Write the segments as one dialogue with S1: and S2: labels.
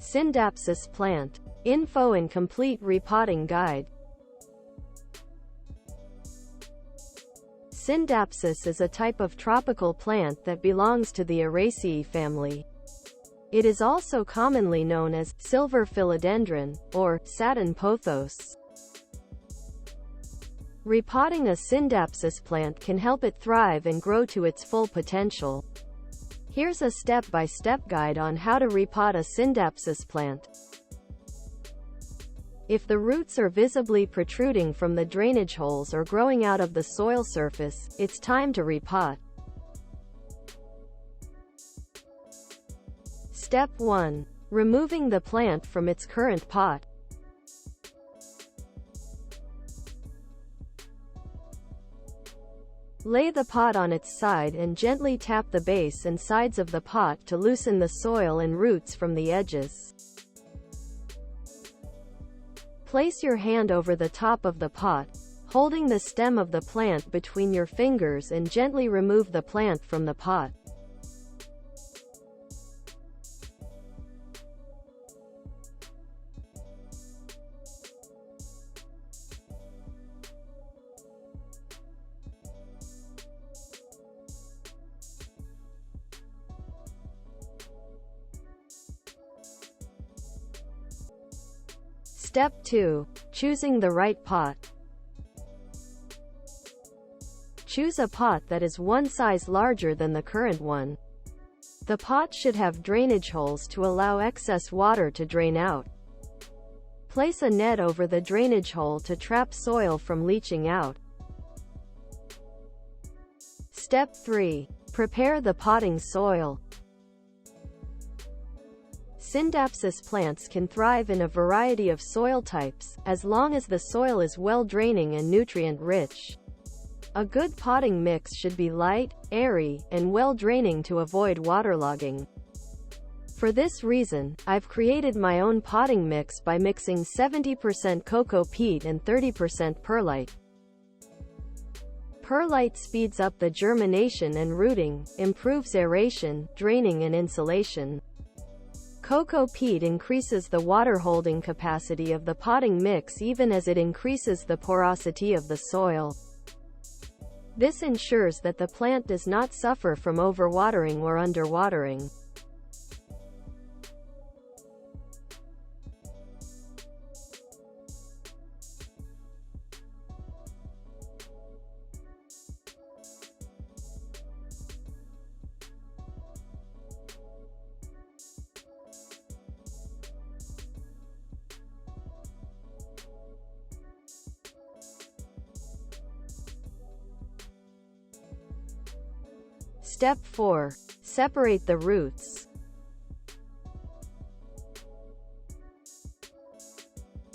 S1: Scindapsus plant. Info and complete repotting guide. Scindapsus is a type of tropical plant that belongs to the Araceae family. It is also commonly known as silver philodendron, or Satin Pothos. Repotting a Scindapsus plant can help it thrive and grow to its full potential. Here's a step-by-step guide on how to repot a Scindapsus plant. If the roots are visibly protruding from the drainage holes or growing out of the soil surface, it's time to repot. Step 1. Removing the plant from its current pot. Lay the pot on its side and gently tap the base and sides of the pot to loosen the soil and roots from the edges. Place your hand over the top of the pot, holding the stem of the plant between your fingers, and gently remove the plant from the pot. Step 2. Choosing the right pot. Choose a pot that is one size larger than the current one. The pot should have drainage holes to allow excess water to drain out. Place a net over the drainage hole to trap soil from leaching out. Step 3. Prepare the potting soil. Scindapsus plants can thrive in a variety of soil types, as long as the soil is well-draining and nutrient-rich. A good potting mix should be light, airy, and well-draining to avoid waterlogging. For this reason, I've created my own potting mix by mixing 70% cocoa peat and 30% perlite. Perlite speeds up the germination and rooting, improves aeration, draining and insulation. Cocoa peat increases the water-holding capacity of the potting mix even as it increases the porosity of the soil. This ensures that the plant does not suffer from overwatering or underwatering. Step 4. Separate the roots.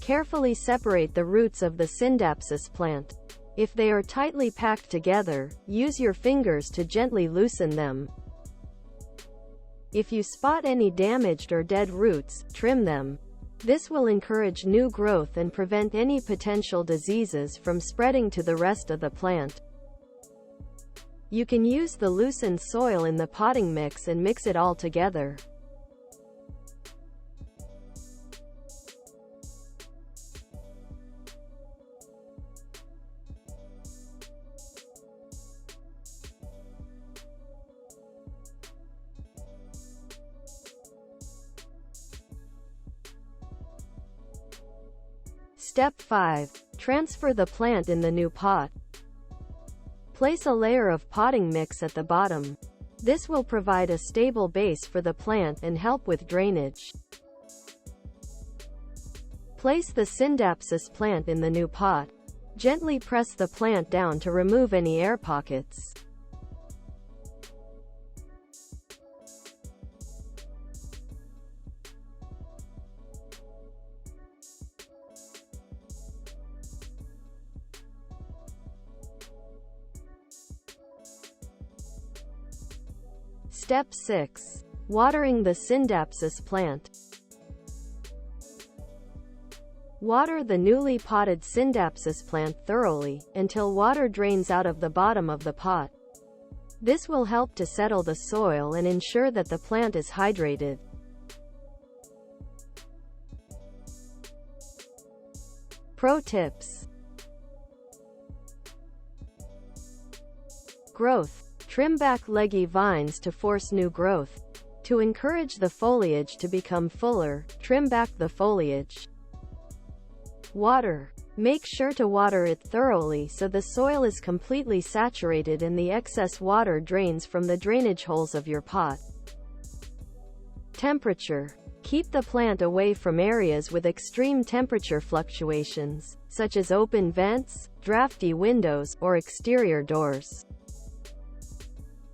S1: Carefully separate the roots of the Scindapsus plant. If they are tightly packed together, use your fingers to gently loosen them. If you spot any damaged or dead roots, trim them. This will encourage new growth and prevent any potential diseases from spreading to the rest of the plant. You can use the loosened soil in the potting mix and mix it all together. Step 5. Transfer the plant in the new pot. Place a layer of potting mix at the bottom. This will provide a stable base for the plant and help with drainage. Place the Scindapsus plant in the new pot. Gently press the plant down to remove any air pockets. Step 6. Watering the Scindapsus plant. Water the newly potted Scindapsus plant thoroughly, until water drains out of the bottom of the pot. This will help to settle the soil and ensure that the plant is hydrated. Pro tips. Growth. Trim back leggy vines to force new growth. To encourage the foliage to become fuller, trim back the foliage. Water. Make sure to water it thoroughly so the soil is completely saturated and the excess water drains from the drainage holes of your pot. Temperature. Keep the plant away from areas with extreme temperature fluctuations, such as open vents, drafty windows, or exterior doors.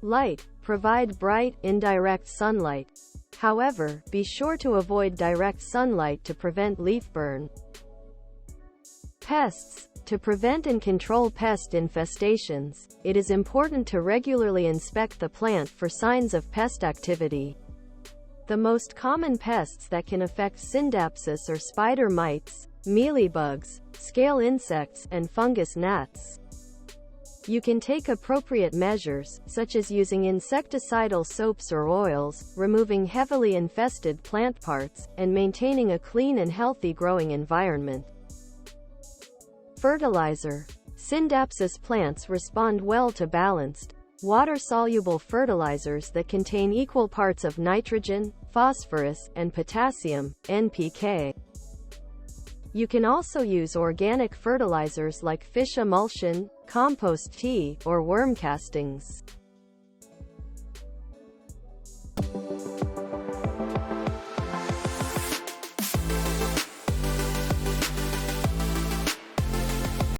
S1: Light. Provide bright, indirect sunlight. However, be sure to avoid direct sunlight to prevent leaf burn. Pests. To prevent and control pest infestations, it is important to regularly inspect the plant for signs of pest activity. The most common pests that can affect Scindapsus are spider mites, mealybugs, scale insects, and fungus gnats. You can take appropriate measures, such as using insecticidal soaps or oils, removing heavily infested plant parts, and maintaining a clean and healthy growing environment. Fertilizer. Scindapsus plants respond well to balanced, water-soluble fertilizers that contain equal parts of nitrogen, phosphorus, and potassium, NPK. You can also use organic fertilizers like fish emulsion, compost tea, or worm castings.